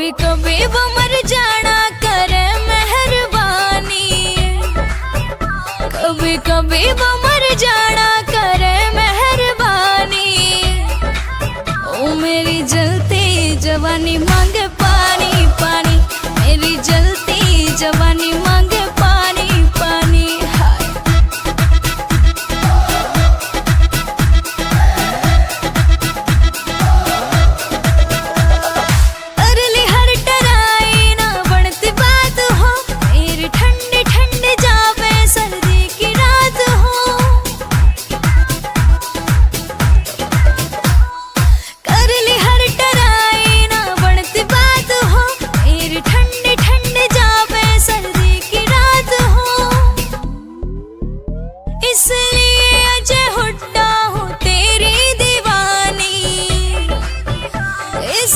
कभी कभी वो मर जाना करे मेहरबानी, कभी कभी वो मर जाना करे मेहरबानी। ओ मेरी जलती जवानी मांगे पानी पानी, मेरी जलती जवानी मांगे पानी पानी। हाय अरली हर टराई ना बढ़ती बात हो, मेरी ठंडी ठंडी जावे सर्दी की रात हो। करली हर टराई ना बढ़ती बात हो, मेरी ठंडी ठंडी जावे सर्दी की रात हो। इसलिए अजय हुड्डा हूँ तेरी दीवानी, इस